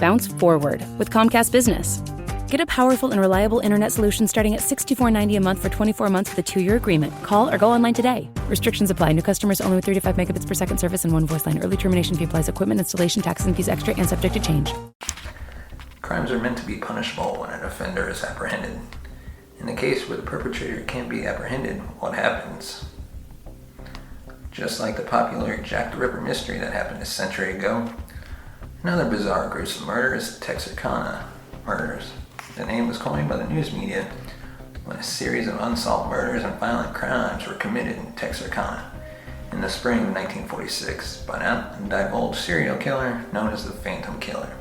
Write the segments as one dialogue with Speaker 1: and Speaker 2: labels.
Speaker 1: Bounce forward with Comcast Business. Get a powerful and reliable internet solution starting at $64.90 a month for 24 months with a 2-year agreement. Call or go online today. Restrictions apply. New customers only with 35 megabits per second service and one voice line. Early termination fee applies. Equipment installation, taxes and fees extra and subject to change.
Speaker 2: Crimes are meant to be punishable when an offender is apprehended. In the case where the perpetrator can't be apprehended, what happens? Just like the popular Jack the Ripper mystery that happened a century ago, another bizarre gruesome murder is the Texarkana murders. The name was coined by the news media when a series of unsolved murders and violent crimes were committed in Texarkana in the spring of 1946 by an undivulged serial killer known as the Phantom Killer,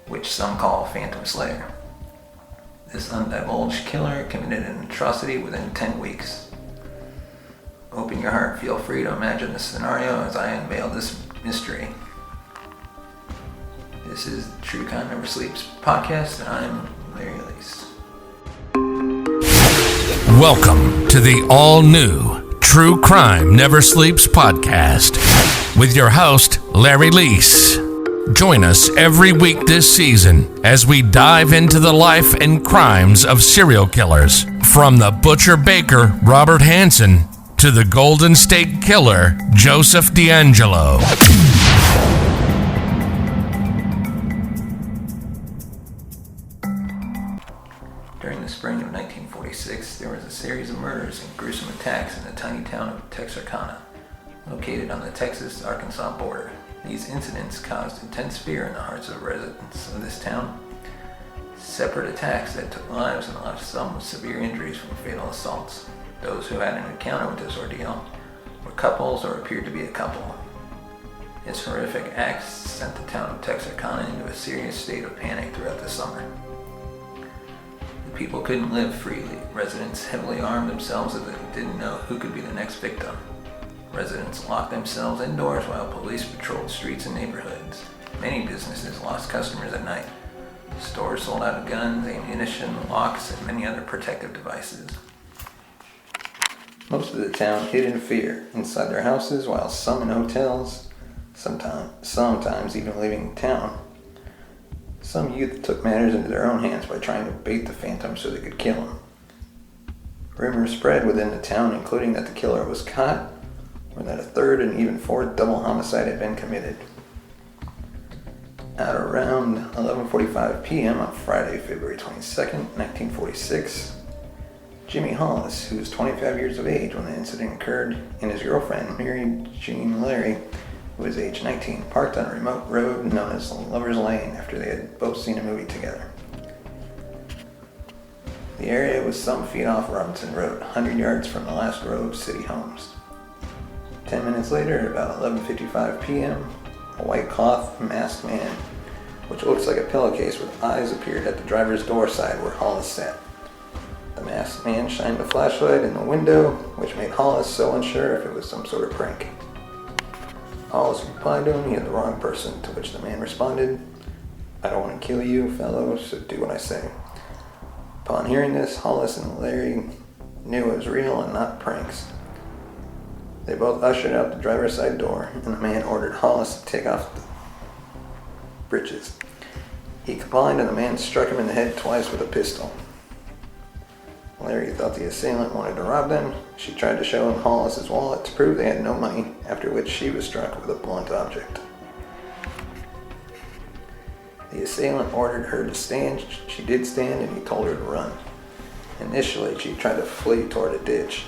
Speaker 2: which some call Phantom Slayer. This undivulged killer committed an atrocity within 10 weeks. Open your heart, feel free to imagine the scenario as I unveil this mystery. This is True Crime Never Sleeps podcast, and I'm Larry Lease.
Speaker 3: Welcome to the all-new True Crime Never Sleeps podcast with your host, Larry Lease. Join us every week this season as we dive into the life and crimes of serial killers, from the butcher baker Robert Hansen to the Golden State Killer Joseph D'Angelo.
Speaker 2: During the spring of 1946, there was a series of murders and gruesome attacks in the tiny town of Texarkana, located on the Texas-Arkansas border. These incidents caused intense fear in the hearts of residents of this town. Separate attacks that took lives and left some with severe injuries from fatal assaults. Those who had an encounter with this ordeal were couples or appeared to be a couple. Its horrific acts sent the town of Texarkana into a serious state of panic throughout the summer. The people couldn't live freely. Residents heavily armed themselves as they didn't know who could be the next victim. Residents locked themselves indoors while police patrolled streets and neighborhoods. Many businesses lost customers at night. Stores sold out of guns, ammunition, locks, and many other protective devices. Most of the town hid in fear inside their houses, while some in hotels, sometimes even leaving town. Some youth took matters into their own hands by trying to bait the phantom so they could kill him. Rumors spread within the town, including that the killer was caught, or that a third and even fourth double homicide had been committed. At around 11:45 p.m. on Friday, February 22nd, 1946, Jimmy Hollis, who was 25 years of age when the incident occurred, and his girlfriend, Mary Jean Larry, who was age 19, parked on a remote road known as Lover's Lane after they had both seen a movie together. The area was some feet off Robinson Road, 100 yards from the last row of city homes. 10 minutes later, at about 11:55 p.m., a white cloth masked man, which looks like a pillowcase with eyes, appeared at the driver's door side where Hollis sat. The masked man shined a flashlight in the window, which made Hollis so unsure if it was some sort of prank. Hollis replied to him he had the wrong person, to which the man responded, "I don't want to kill you, fellow, so do what I say." Upon hearing this, Hollis and Larry knew it was real and not pranks. They both ushered out the driver's side door, and the man ordered Hollis to take off the breeches. He complied, and the man struck him in the head twice with a pistol. Larry thought the assailant wanted to rob them. She tried to show him Hollis's wallet to prove they had no money, after which she was struck with a blunt object. The assailant ordered her to stand. She did stand, and he told her to run. Initially, she tried to flee toward a ditch,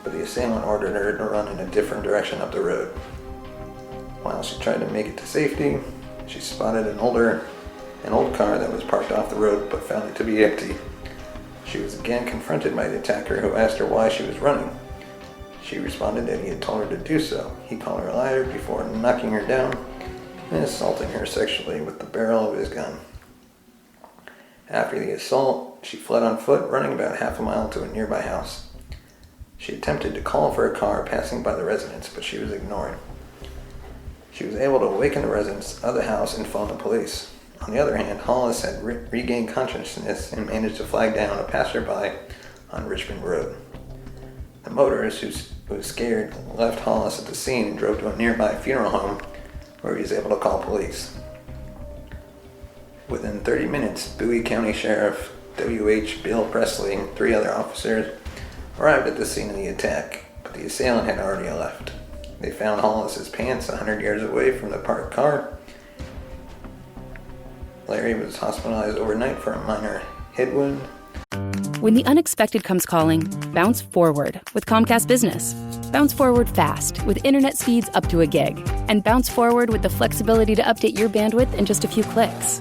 Speaker 2: but the assailant ordered her to run in a different direction up the road. While she tried to make it to safety, she spotted an old car that was parked off the road but found it to be empty. She was again confronted by the attacker, who asked her why she was running. She responded that he had told her to do so. He called her a liar before knocking her down and assaulting her sexually with the barrel of his gun. After the assault, she fled on foot, running about half a mile to a nearby house. She attempted to call for a car passing by the residence, but she was ignored. She was able to awaken the residents of the house and phone the police. On the other hand, Hollis had regained consciousness and managed to flag down a passerby on Richmond Road. The motorist, who was scared, left Hollis at the scene and drove to a nearby funeral home where he was able to call police. Within 30 minutes, Bowie County Sheriff W.H. Bill Presley and 3 other officers arrived at the scene of the attack, but the assailant had already left. They found Hollis's pants 100 yards away from the parked car. Larry was hospitalized overnight for a minor head wound.
Speaker 1: When the unexpected comes calling, bounce forward with Comcast Business. Bounce forward fast with internet speeds up to a gig. And bounce forward with the flexibility to update your bandwidth in just a few clicks.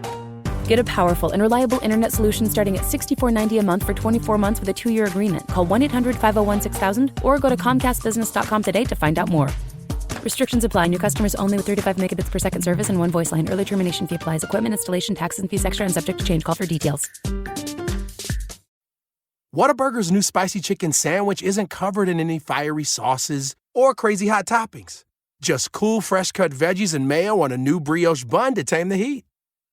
Speaker 1: Get a powerful and reliable internet solution starting at $64.90 a month for 24 months with a 2-year agreement. Call 1-800-501-6000 or go to ComcastBusiness.com today to find out more. Restrictions apply. New customers only with 35 megabits per second service and 1 voice line. Early termination fee applies. Equipment installation, taxes, and fees extra and subject to change. Call for details.
Speaker 4: Whataburger's new spicy chicken sandwich isn't covered in any fiery sauces or crazy hot toppings. Just cool, fresh-cut veggies and mayo on a new brioche bun to tame the heat.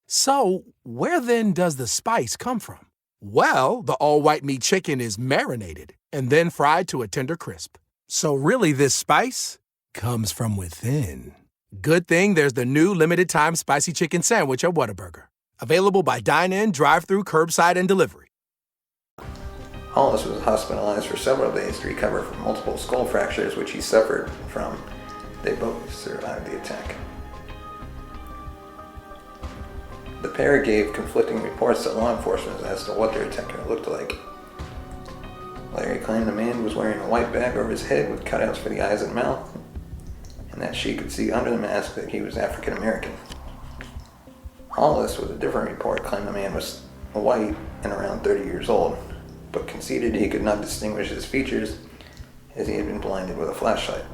Speaker 4: So, where then does the spice come from? Well, the all-white meat chicken is marinated and then fried to a tender crisp. So really, this spice comes from within. Good thing there's the new limited-time spicy chicken sandwich at Whataburger. Available by dine-in, drive-thru, curbside, and delivery.
Speaker 2: Hollis was hospitalized for several days to recover from multiple skull fractures which he suffered from. They both survived the attack. The pair gave conflicting reports to law enforcement as to what their attacker looked like. Larry claimed the man was wearing a white bag over his head with cutouts for the eyes and mouth, and that she could see under the mask that he was African American. Hollis, with a different report, claimed the man was white and around 30 years old, but conceded he could not distinguish his features as he had been blinded with a flashlight.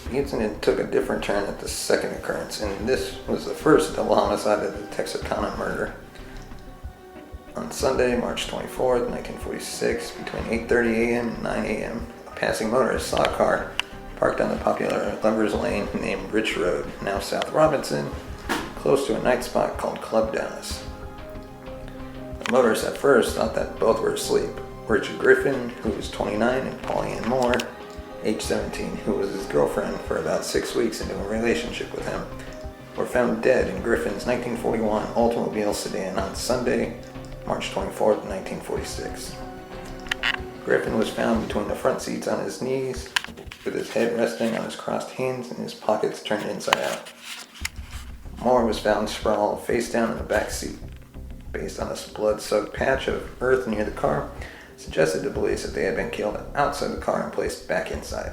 Speaker 2: The incident took a different turn at the second occurrence, and this was the first double homicide of the Texarkana murder. On Sunday, March 24th, 1946, between 8:30 a.m. and 9 a.m., a passing motorist saw a car parked on the popular Lover's Lane named Rich Road, now South Robinson, close to a night spot called Club Dallas. The motorist at first thought that both were asleep. Richard Griffin, who was 29, and Pauline Moore, age 17, who was his girlfriend for about 6 weeks into a relationship with him, were found dead in Griffin's 1941 Oldsmobile sedan on Sunday, March 24th, 1946. Griffin was found between the front seats on his knees, with his head resting on his crossed hands and his pockets turned inside out. Moore was found sprawled face down in the back seat. Based on a blood-soaked patch of earth near the car, suggested to police that they had been killed outside the car and placed back inside.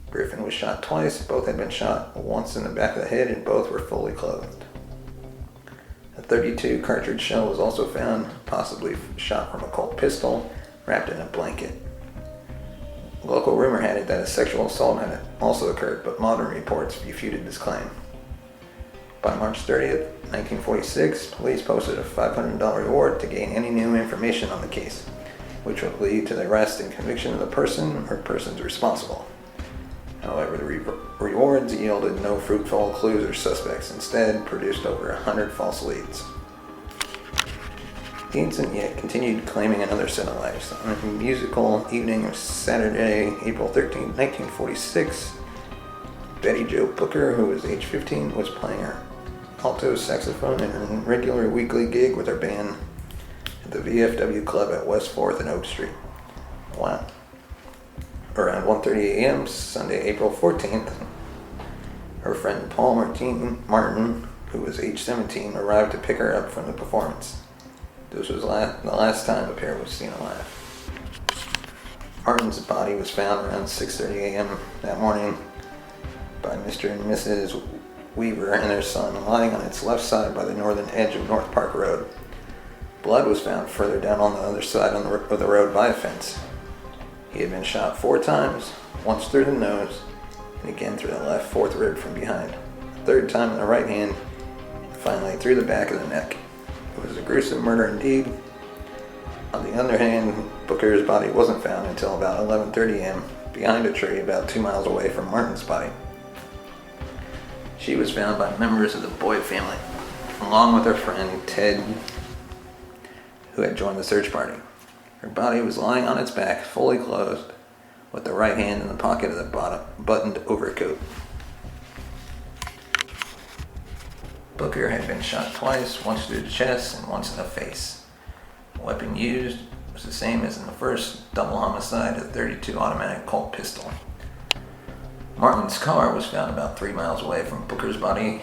Speaker 2: Griffin was shot twice. Both had been shot once in the back of the head, and both were fully clothed. A .32 cartridge shell was also found, possibly shot from a Colt pistol, wrapped in a blanket. Local rumor had it that a sexual assault had also occurred, but modern reports refuted this claim. By March 30th, 1946, police posted a $500 reward to gain any new information on the case, which would lead to the arrest and conviction of the person or persons responsible. However, the rewards yielded no fruitful clues or suspects, instead produced over 100 false leads. The incident yet continued claiming another set of lives. On a musical evening of Saturday, April 13, 1946, Betty Jo Booker, who was age 15, was playing her alto saxophone in her regular weekly gig with her band at the VFW Club at West 4th and Oak Street. Wow. Around 1:30 a.m. Sunday, April 14th, her friend Paul Martin, who was age 17, arrived to pick her up from the performance. This was the last time the pair was seen alive. Martin's body was found around 6:30 a.m. that morning by Mr. and Mrs. Weaver and their son, lying on its left side by the northern edge of North Park Road. Blood was found further down on the other side of the road by a fence. He had been shot 4 times, once through the nose, and again through the left fourth rib from behind, a 3rd time in the right hand, and finally through the back of the neck. It was a gruesome murder indeed. On the other hand, Booker's body wasn't found until about 11:30 a.m. behind a tree about 2 miles away from Martin's body. She was found by members of the Boyd family, along with her friend Ted, who had joined the search party. Her body was lying on its back, fully clothed, with the right hand in the pocket of the buttoned overcoat. Booker had been shot twice, once through the chest and once in the face. The weapon used was the same as in the first double homicide, a .32 automatic Colt pistol. Martin's car was found about 3 miles away from Booker's body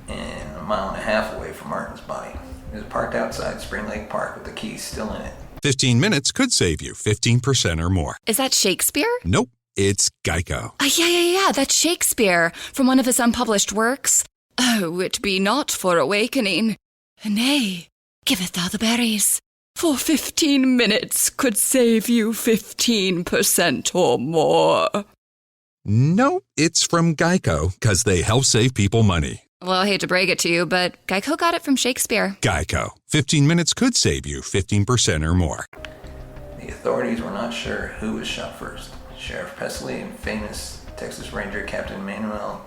Speaker 2: and 1.5 miles away from Martin's body. It was parked outside Spring Lake Park with the keys still in it.
Speaker 5: 15 minutes could save you 15% or more.
Speaker 6: Is that Shakespeare?
Speaker 5: Nope, it's Geico.
Speaker 6: Yeah, that's Shakespeare from one of his unpublished works. Oh, it be not for awakening. Nay, giveth thou the berries. For 15 minutes could save you 15% or more.
Speaker 5: No, it's from Geico, because they help save people money.
Speaker 6: Well, I hate to break it to you, but Geico got it from Shakespeare.
Speaker 5: Geico. 15 minutes could save you 15% or more.
Speaker 2: The authorities were not sure who was shot first. Sheriff Presley and famous Texas Ranger Captain Manuel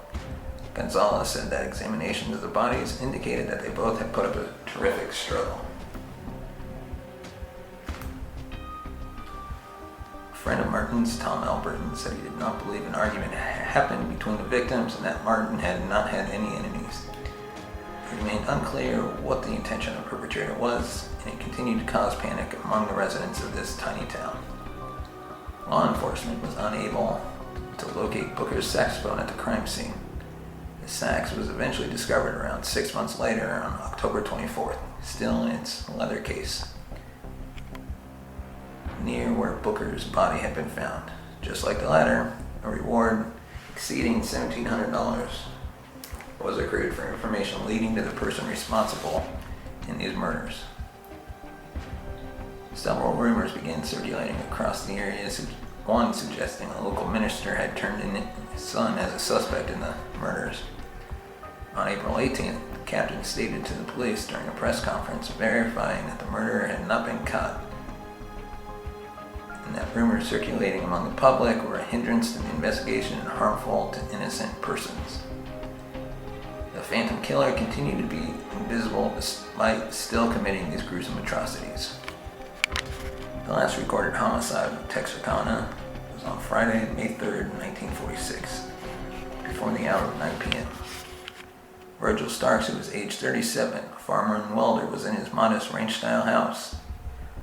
Speaker 2: Gonzalez said that examinations of the bodies indicated that they both had put up a terrific struggle. A friend of Martin's, Tom Alberton, said he did not believe an argument happened between the victims and that Martin had not had any enemies. It remained unclear what the intention of the perpetrator was, and it continued to cause panic among the residents of this tiny town. Law enforcement was unable to locate Booker's saxophone at the crime scene. The sax was eventually discovered around 6 months later on October 24th, still in its leather case, near where Booker's body had been found. Just like the latter, a reward exceeding $1,700 was accrued for information leading to the person responsible in these murders. Several rumors began circulating across the area, one suggesting a local minister had turned in his son as a suspect in the murders. On April 18th, the captain stated to the police during a press conference verifying that the murderer had not been caught, and that rumors circulating among the public were a hindrance to the investigation and harmful to innocent persons. The Phantom Killer continued to be invisible despite still committing these gruesome atrocities. The last recorded homicide of Texarkana was on Friday, May 3rd, 1946, before the hour of 9 p.m. Virgil Starks, who was age 37, a farmer and welder, was in his modest ranch-style house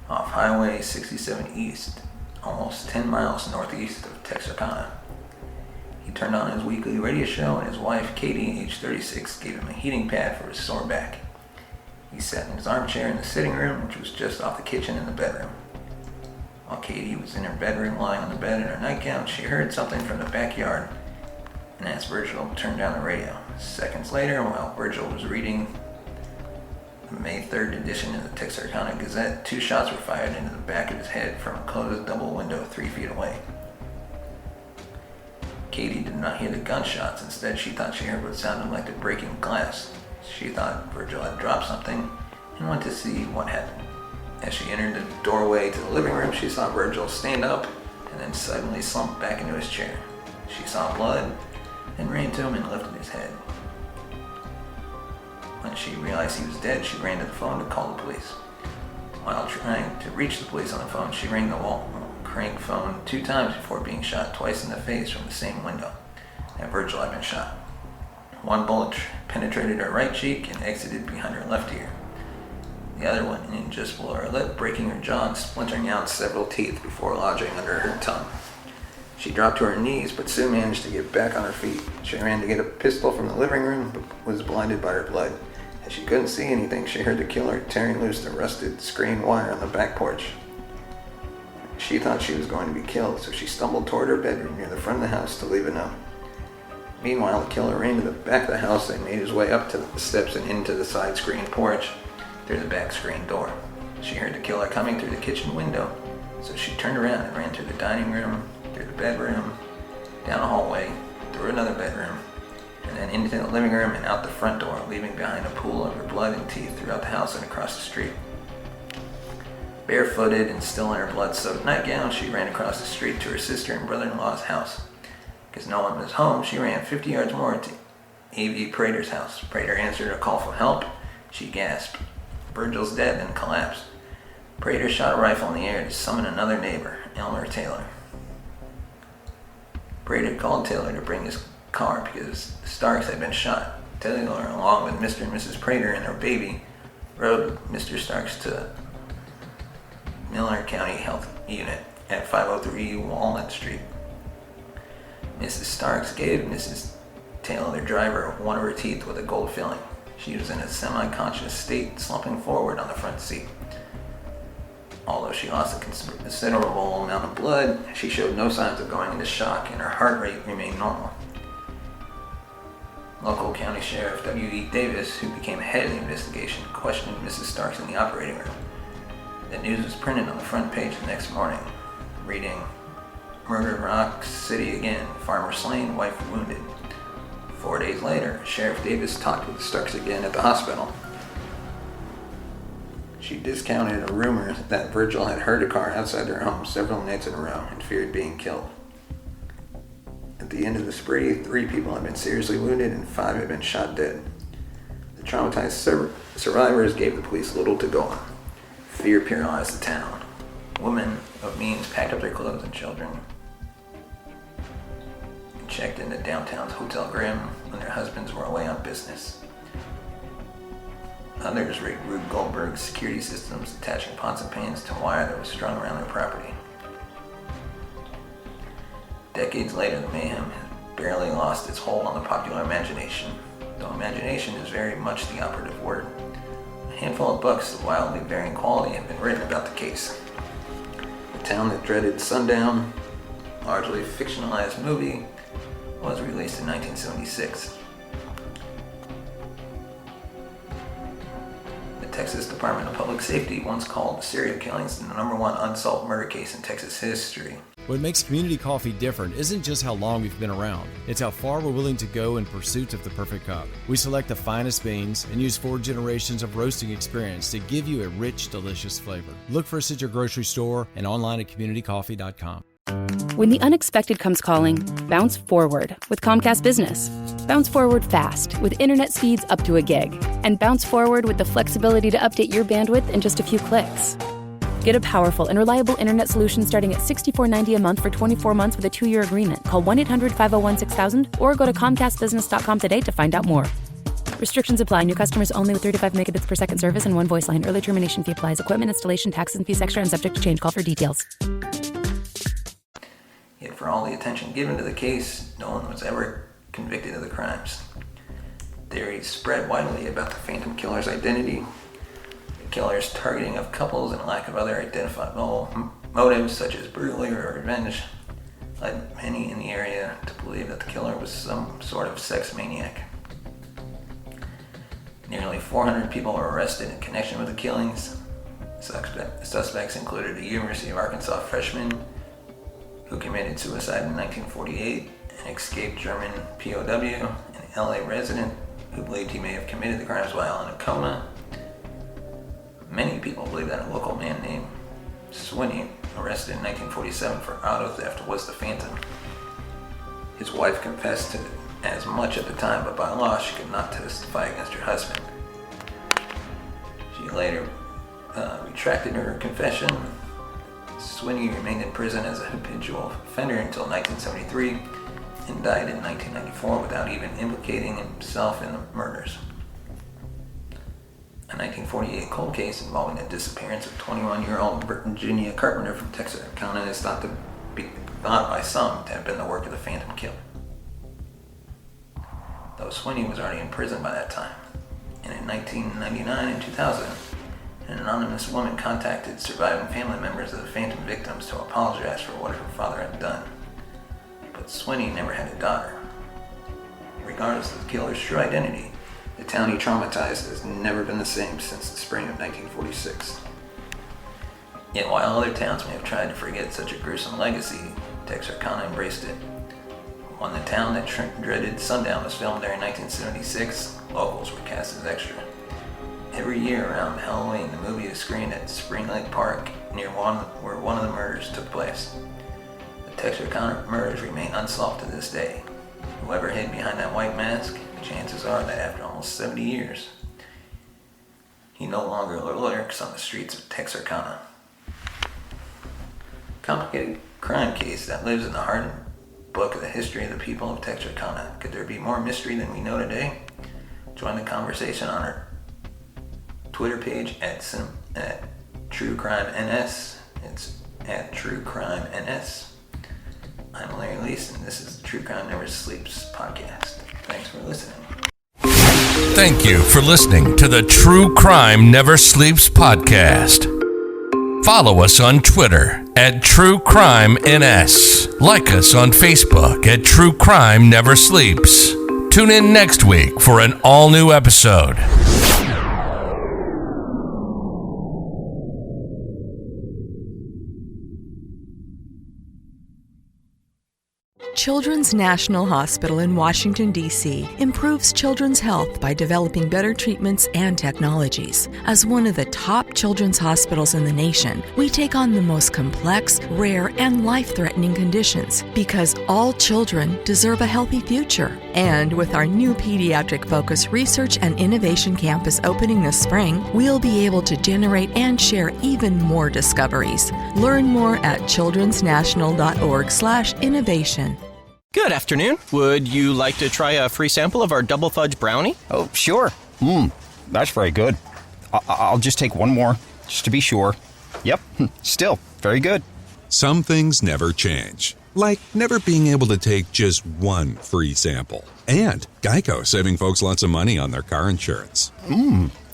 Speaker 2: off Highway 67 East, almost 10 miles northeast of Texarkana. He turned on his weekly radio show, and his wife, Katie, age 36, gave him a heating pad for his sore back. He sat in his armchair in the sitting room, which was just off the kitchen in the bedroom. While Katie was in her bedroom lying on the bed in her nightgown, she heard something from the backyard and asked Virgil to turn down the radio. Seconds later, while Virgil was reading the May 3rd edition of the Texarkana Gazette, 2 shots were fired into the back of his head from a closed double window 3 feet away. Katie did not hear the gunshots. Instead, she thought she heard what sounded like the breaking glass. She thought Virgil had dropped something and went to see what happened. As she entered the doorway to the living room, she saw Virgil stand up and then suddenly slump back into his chair. She saw blood and ran to him and lifted his head. When she realized he was dead, she ran to the phone to call the police. While trying to reach the police on the phone, she rang the wall crank phone 2 times before being shot twice in the face from the same window, and Virgil had been shot. 1 bullet penetrated her right cheek and exited behind her left ear. The other went in just below her lip, breaking her jaw and splintering out several teeth before lodging under her tongue. She dropped to her knees, but soon managed to get back on her feet. She ran to get a pistol from the living room, but was blinded by her blood. As she couldn't see anything, she heard the killer tearing loose the rusted screen wire on the back porch. She thought she was going to be killed, so she stumbled toward her bedroom near the front of the house to leave a note. Meanwhile, the killer ran to the back of the house and made his way up to the steps and into the side screen porch through the back screen door. She heard the killer coming through the kitchen window, so she turned around and ran through the dining room, through the bedroom, down a hallway, through another bedroom, and then into the living room and out the front door, leaving behind a pool of her blood and teeth throughout the house and across the street. Barefooted and still in her blood-soaked nightgown, she ran across the street to her sister and brother-in-law's house. Because no one was home, she ran 50 yards more to A.V. Prater's house. Prater answered a call for help. She gasped. Virgil's dead, then collapsed. Prater shot a rifle in the air to summon another neighbor, Elmer Taylor. Prater called Taylor to bring his car because Starks had been shot. Taylor, along with Mr. and Mrs. Prater and their baby, rode Mr. Starks to Miller County Health Unit at 503 Walnut Street. Mrs. Starks gave Mrs. Taylor, their driver, one of her teeth with a gold filling. She was in a semi-conscious state, slumping forward on the front seat. Although she lost a considerable amount of blood, she showed no signs of going into shock, and her heart rate remained normal. Local County Sheriff W.E. Davis, who became head of the investigation, questioned Mrs. Starks in the operating room. The news was printed on the front page the next morning, reading, "Murder Rock City again, farmer slain, wife wounded." 4 days later, Sheriff Davis talked with Starks again at the hospital. She discounted a rumor that Virgil had heard a car outside their home several nights in a row and feared being killed. At the end of the spree, 3 people had been seriously wounded and 5 had been shot dead. The traumatized survivors gave the police little to go on. Fear paralyzed the town. Women of means packed up their clothes and children and checked into downtown's Hotel Grimm when their husbands were away on business. Others rigged Rube Goldberg's security systems, attaching pots and pans to wire that was strung around their property. Decades later, the mayhem had barely lost its hold on the popular imagination, though imagination is very much the operative word. A handful of books of wildly varying quality have been written about the case. The Town That Dreaded Sundown, largely fictionalized movie, was released in 1976. The Texas Department of Public Safety once called the serial killings the #1 unsolved murder case in Texas history.
Speaker 7: What makes Community Coffee different isn't just how long we've been around, it's how far we're willing to go in pursuit of the perfect cup. We select the finest beans and use 4 generations of roasting experience to give you a rich, delicious flavor. Look for us at your grocery store and online at communitycoffee.com.
Speaker 1: When the unexpected comes calling, bounce forward with Comcast Business. Bounce forward fast with internet speeds up to a gig. And bounce forward with the flexibility to update your bandwidth in just a few clicks. Get a powerful and reliable internet solution starting at $64.90 a month for 24 months with a 2-year agreement. Call 1-800-501-6000 or go to comcastbusiness.com today to find out more. Restrictions apply. New customers only with 35 megabits per second service and 1 voice line. Early termination fee applies. Equipment installation, taxes, and fees extra and subject to change. Call for details.
Speaker 2: Yet for all the attention given to the case, no one was ever convicted of the crimes. Theories spread widely about the Phantom Killer's identity, the killer's targeting of couples, and lack of other identifiable motives such as brutally or revenge led many in the area to believe that the killer was some sort of sex maniac. Nearly 400 people were arrested in connection with the killings. Suspects included a University of Arkansas freshman who committed suicide in 1948, an escaped German POW, an LA resident who believed he may have committed the crimes while in a coma. Many people believe that a local man named Swinney, arrested in 1947 for auto theft, was the Phantom. His wife confessed to as much at the time, but by law she could not testify against her husband. She later retracted her confession. Swinney remained in prison as a habitual offender until 1973 and died in 1994 without even implicating himself in the murders. A 1948 cold case involving the disappearance of 21-year-old Virginia Carpenter from Texarkana is thought by some to have been the work of the Phantom Killer, though Swinney was already in prison by that time. And in 1999 and 2000, an anonymous woman contacted surviving family members of the Phantom victims to apologize for what her father had done. But Swinney never had a daughter. Regardless of the killer's true identity, the town he traumatized has never been the same since the spring of 1946. Yet while other towns may have tried to forget such a gruesome legacy, Texarkana embraced it. When The Town That Dreaded Sundown was filmed during 1976, locals were cast as extra. Every year around Halloween, the movie is screened at Spring Lake Park, near where one of the murders took place. The Texarkana murders remain unsolved to this day. Whoever hid behind that white mask, chances are that after almost 70 years, he no longer lurks on the streets of Texarkana. Complicated crime case that lives in the hardened book of the history of the people of Texarkana. Could there be more mystery than we know today? Join the conversation on our Twitter page at True Crime NS. It's at True Crime NS. I'm Larry Leese, and this is the True Crime Never Sleeps podcast. Thanks for listening.
Speaker 3: Thank you for listening to the True Crime Never Sleeps podcast. Follow us on Twitter at True Crime NS. Like us on Facebook at True Crime Never Sleeps. Tune in next week for an all-new episode.
Speaker 8: Children's National Hospital in Washington, D.C. improves children's health by developing better treatments and technologies. As one of the top children's hospitals in the nation, we take on the most complex, rare, and life-threatening conditions because all children deserve a healthy future. And with our new pediatric-focused research and innovation campus opening this spring, we'll be able to generate and share even more discoveries. Learn more at childrensnational.org/innovation.
Speaker 9: Good afternoon. Would you like to try a free sample of our double fudge brownie?
Speaker 10: Oh, sure. That's very good. I'll just take one more, just to be sure. Yep, still very good.
Speaker 5: Some things never change, like never being able to take just one free sample. And Geico saving folks lots of money on their car insurance.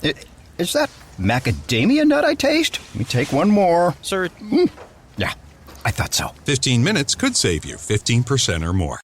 Speaker 10: Is that macadamia nut I taste? Let me take one more.
Speaker 9: Sir,
Speaker 10: Yeah, I thought so.
Speaker 5: 15 minutes could save you 15% or more.